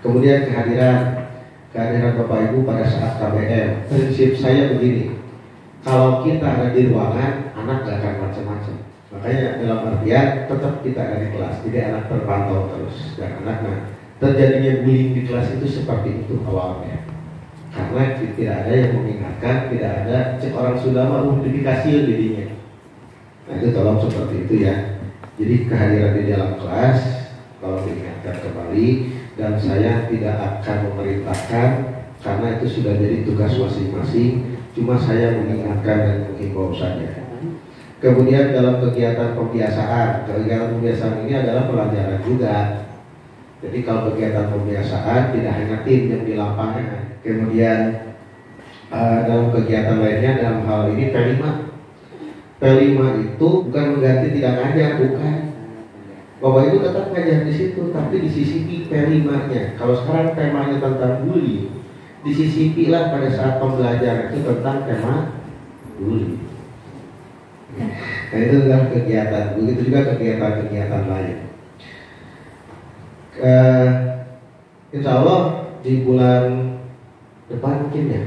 Kemudian kehadiran Bapak Ibu pada saat KBM. Prinsip saya begini, kalau kita ada di ruangan, anak gak akan macam-macam. Makanya dalam artian tetap kita ada di kelas, jadi anak terpantau terus. Dan anak terjadinya bullying di kelas itu seperti itu awalnya. Karena tidak ada yang mengingatkan, tidak ada cek orang sudah modifikasi jadinya. Nah itu tolong seperti itu ya. Jadi kehadiran di dalam kelas kalau diingatkan kembali, dan saya tidak akan memerintahkan karena itu sudah jadi tugas masing-masing. Cuma saya mengingatkan dan menghimbau saja. Kemudian dalam kegiatan pembiasaan ini adalah pelajaran juga. Jadi kalau kegiatan pembiasaan tidak hanya tim yang di lapangan. Kemudian dalam kegiatan lainnya dalam hal ini P5 itu bukan mengganti tidak ngajar, bukan. Bapak Ibu tetap ngajar di situ, tapi disisipi P5-nya. Kalau sekarang temanya tentang bully, disisipilah pada saat pembelajaran itu tentang tema bully. Nah itu adalah kegiatan, begitu juga kegiatan-kegiatan lain. Insya Allah di bulan depan mungkin ya,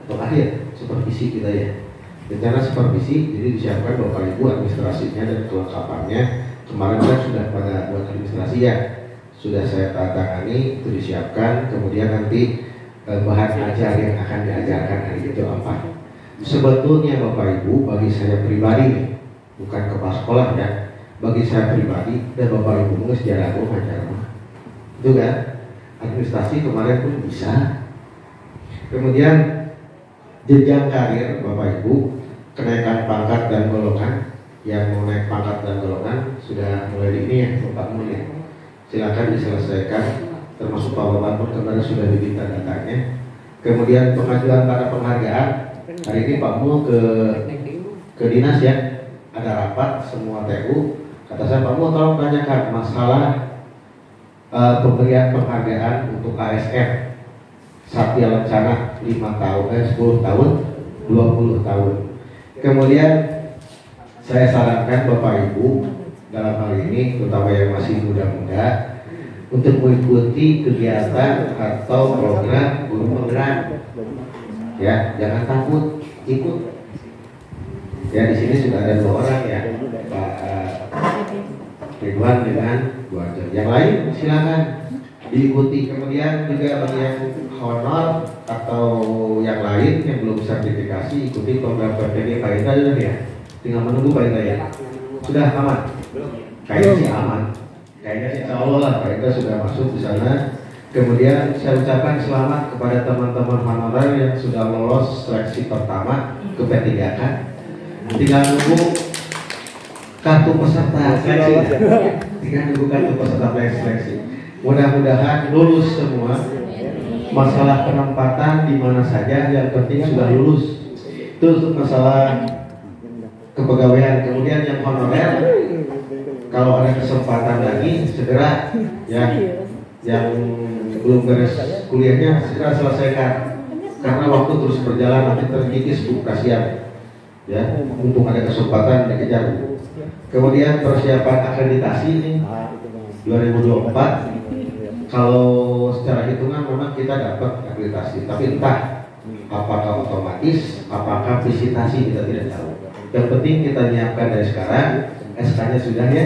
atau akhir supervisi kita ya. Rencana supervisi, jadi disiapkan Bapak Ibu administrasinya dan kelengkapannya. Kemarin kan sudah pada buat administrasi ya, sudah saya tangani, itu disiapkan. Kemudian nanti bahan ajar yang akan diajarkan hari itu apa. Sebetulnya Bapak Ibu, bagi saya pribadi, bukan kepala sekolah ya, bagi saya pribadi dan Bapak Ibu mungkin sejarah aku ngajar itu kan, administrasi kemarin pun bisa. Kemudian jenjang karir Bapak Ibu, kenaikan pangkat dan golongan. Yang mau naik pangkat dan golongan sudah mulai di ini ya Bapak Mulia. Silakan diselesaikan, termasuk Pak Bapak pun kemarin sudah diminta datanya. Kemudian pengajuan tanda penghargaan. Hari ini Pak Mul ke dinas ya, ada rapat semua TU. Kata saya Pak Mul tolong tanyakan masalah pemberian penghargaan untuk ASF Satya Lencana 5 tahun, 10 tahun, 20 tahun. Kemudian saya sarankan Bapak Ibu dalam hal ini, terutama yang masih muda-muda, untuk mengikuti kegiatan atau program guru penggerak. Ya, jangan takut, ikut. Ya di sini sudah ada 2 orang ya, Pak Ridwan dengan Bu Ajeng. Yang lain silakan diikuti. Kemudian juga bagi yang honor atau yang lain yang belum sertifikasi, ikuti program PPD Pak Indra dulu ya. Tinggal menunggu Pak Indra ya. Sudah aman? Kayaknya sih aman. Kayaknya sih insya Allah lah Pak Indra sudah masuk di sana. Kemudian saya ucapkan selamat kepada teman-teman honorer yang sudah lolos seleksi pertama ke P3K. Tinggal nunggu kartu peserta seleksi. Tinggal nunggu kartu peserta seleksi. Mudah-mudahan lulus semua. Masalah penempatan di mana saja yang penting sudah lulus. Itu untuk masalah kepegawaian. Kemudian yang honorer, kalau ada kesempatan lagi segera ya, yang belum beres kuliahnya segera selesaikan, karena waktu terus berjalan nanti terkikis Bu, kasihan ya, mumpung ada kesempatan dikejar. Kemudian persiapan akreditasi ini 2024, kalau secara hitungan memang kita dapat akreditasi, tapi entah apakah otomatis, apakah visitasi, kita tidak tahu. Yang penting kita nyiapkan dari sekarang, SK-nya sudah ya,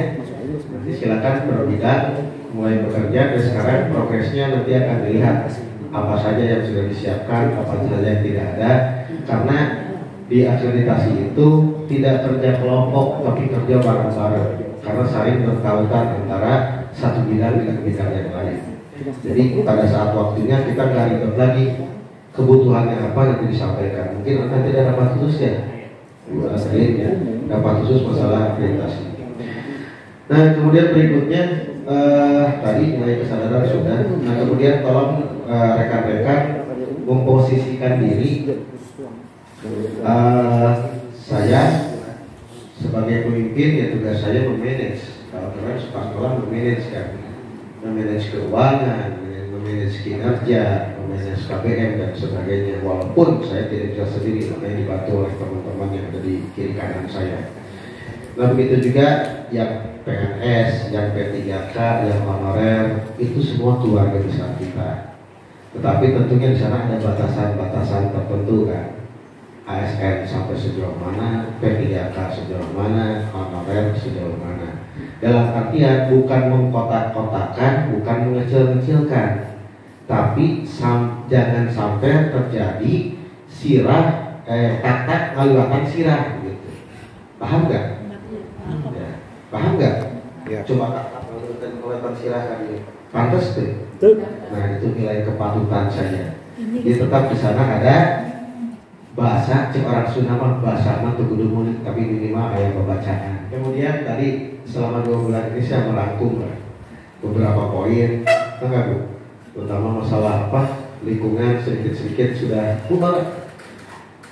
nanti silakan per bidang mulai bekerja dari sekarang. Progresnya nanti akan dilihat apa saja yang sudah disiapkan, apa saja yang tidak ada, karena di akreditasi itu tidak kerja kelompok tapi kerja bareng-bareng, karena saling berkaitan antara satu bidang dengan bidang yang lain. Jadi pada saat waktunya kita nggak ribet lagi, kebutuhannya apa nanti disampaikan. Mungkin akan tidak dapat khusus ya, ya dapat khusus masalah akreditasi. Nah kemudian berikutnya tadi mulai kesadaran sudah. Nah kemudian tolong rekan-rekan memposisikan diri. Saya sebagai pemimpin ya tugas saya memanage. Kalau kemarin sekolah memanage kan, memanage keuangan, memanage kinerja, memanage KPM dan sebagainya. Walaupun saya tidak bisa sendiri, makanya dibantu oleh teman-teman yang ada di kiri kanan saya. Nah begitu juga yang PNS, yang P3K, yang honorer, itu semua keluarga besar kita. Tetapi tentunya di sana ada batasan-batasan tertentu kan. ASN sampai sejauh mana, P3K sejauh mana, honorer sejauh mana. Dalam artian bukan mengkotak-kotakan, bukan mengecil-ngecilkan, tapi jangan sampai terjadi sirah, kata ngaliwatan sirah gitu. Paham nggak? Ya. Paham nggak? Ya. Coba kata ngaliwatan sirah tadi, pantas tuh. Nah itu nilai kepatutan saya. Jadi tetap di sana ada bahasa cek orang Sunda mah bahasa mah kudu mulik, tapi minimal aya pembacaan. Kemudian tadi selama 2 bulan ini saya merangkum beberapa poin, enggak Bu? Terutama masalah lingkungan sedikit-sedikit sudah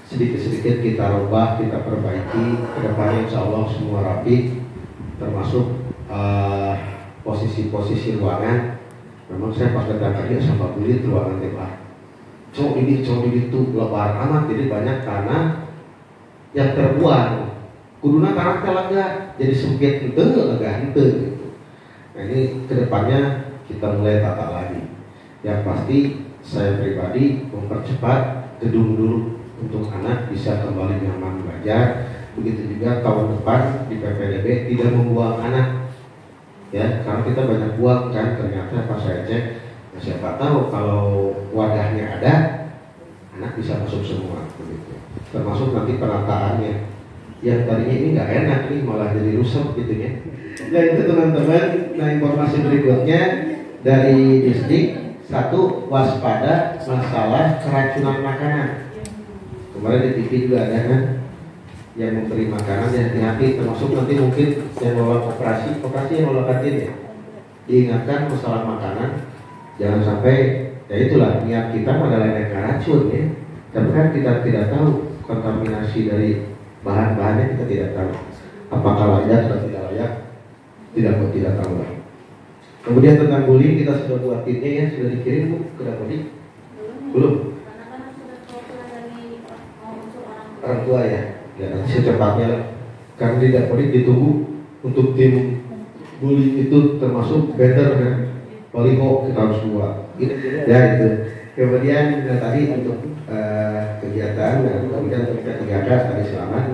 sedikit-sedikit kita rubah, kita perbaiki. Kedepannya insya Allah semua rapi, termasuk posisi-posisi ruangan. Memang saya pas datang tadi sama kulit ruangan tembak. Cowok ini itu lebar amat, jadi banyak tanah yang terbuang. Kuduna tanah lega, jadi sempit itu lega gitu. Nah ini kedepannya kita mulai tata lagi. Yang pasti saya pribadi mempercepat gedung dulu untuk anak bisa kembali nyaman belajar. Begitu juga tahun depan di PPDB tidak membuang anak, ya karena kita banyak buang kan. Ternyata pas saya cek, nah, siapa tahu kalau wadahnya ada, anak bisa masuk semua begitu. Termasuk nanti penataannya yang tadinya ini nggak enak nih malah jadi rusak gitu ya. Nah itu teman-teman. Nah informasi berikutnya dari Distrik. 1, waspada masalah keracunan makanan. Kemarin di TV juga ada kan yang memberi makanan, yang hati-hati, termasuk nanti mungkin yang mengelola operasi yang mengelola kantin ya, diingatkan masalah makanan, jangan sampai, ya itulah niat kita adalah yang racun ya, tapi kan kita tidak tahu kontaminasi dari bahan-bahannya, kita tidak tahu apakah layak atau tidak layak, tidak tahu lah. Kemudian tentang bullying kita sudah buat tipnya ya, sudah dikirim Bu ke Dapodi? Belum? Orang tua ya? Ya nanti secepatnya lah. Karena di Dapodi ditunggu untuk tim bullying itu termasuk better kan? Baliho kita harus buat. Ya itu. Kemudian tadi untuk kegiatan dan kemudian untuk kegiatan tadi selamat.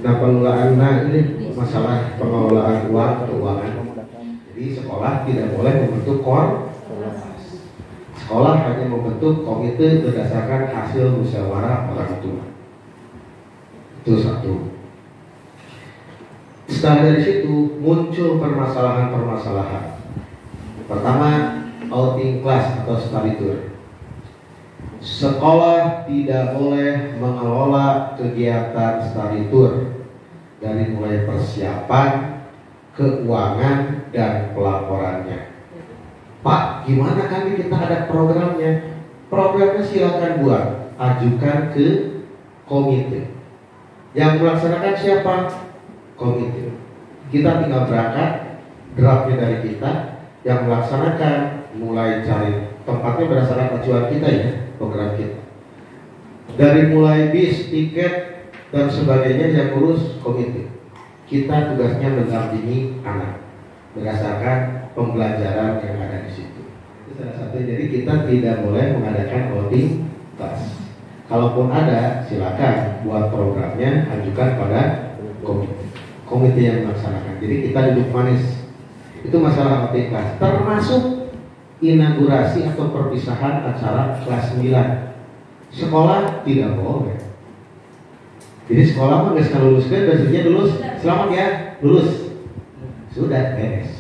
Nah pengelolaan, ini masalah pengelolaan keuangan. Jadi sekolah tidak boleh membentuk sekolah hanya membentuk komite berdasarkan hasil musyawarah orang tua. Itu 1. Setelah dari situ muncul permasalahan. Pertama, outing class atau study tour. Sekolah tidak boleh mengelola kegiatan study tour dari mulai persiapan, keuangan, dan pelaporannya. Pak, gimana kan kita ada programnya? Programnya silakan buat, ajukan ke komite. Yang melaksanakan siapa? Komite. Kita tinggal berangkat, draftnya dari kita. Yang melaksanakan mulai cari tempatnya berdasarkan acuan kita ya, program kita. Dari mulai bis, tiket, dan sebagainya yang urus komite. Kita tugasnya mendampingi anak berdasarkan pembelajaran yang ada di situ. Itu salah satu. Jadi kita tidak boleh mengadakan outing class. Kalaupun ada, silakan buat programnya, ajukan pada komite yang melaksanakan. Jadi kita duduk manis. Itu masalah outing class. Termasuk inaugurasi atau perpisahan acara kelas 9. Sekolah tidak boleh. Jadi sekolah mah nggak sekali lulus kan, biasanya lulus, selamat ya, lulus, sudah beres.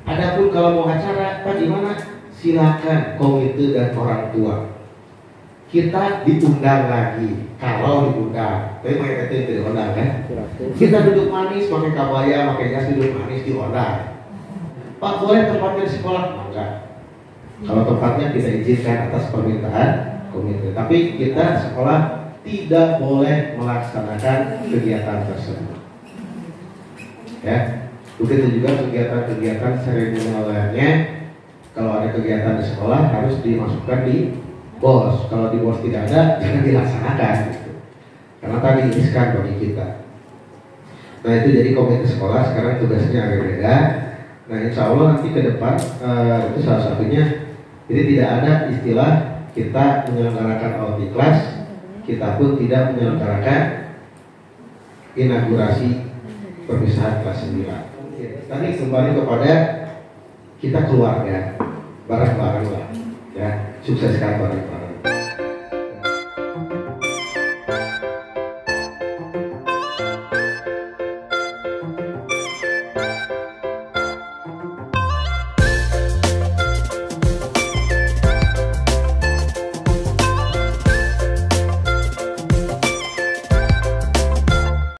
Adapun kalau mau acara, Pak gimana? Silakan komite dan orang tua. Kita diundang lagi, kalau diundang, tapi pakai itu diundang kan? Kita duduk manis, pakai kabaya, pakai jas duduk manis diundang. Pak boleh tempatnya di sekolah? Enggak. Kalau tempatnya kita izinkan atas permintaan komite, tapi kita sekolah tidak boleh melaksanakan kegiatan tersebut. Ya, begitu juga kegiatan-kegiatan seremonial lainnya. Kalau ada kegiatan di sekolah harus dimasukkan di BOS. Kalau di BOS tidak ada, jangan dilaksanakan. Gitu. Karena tadi riskan bagi kita. Nah itu jadi komite sekolah sekarang tugasnya agak beda. Nah insya Allah nanti ke depan itu salah satunya, jadi tidak ada istilah kita menyelenggarakan outing class, kita pun tidak menyelenggarakan inaugurasi perpisahan kelas 9. Tadi kembali kepada kita keluarga, bareng-bareng lah, ya sukseskan bareng-bareng.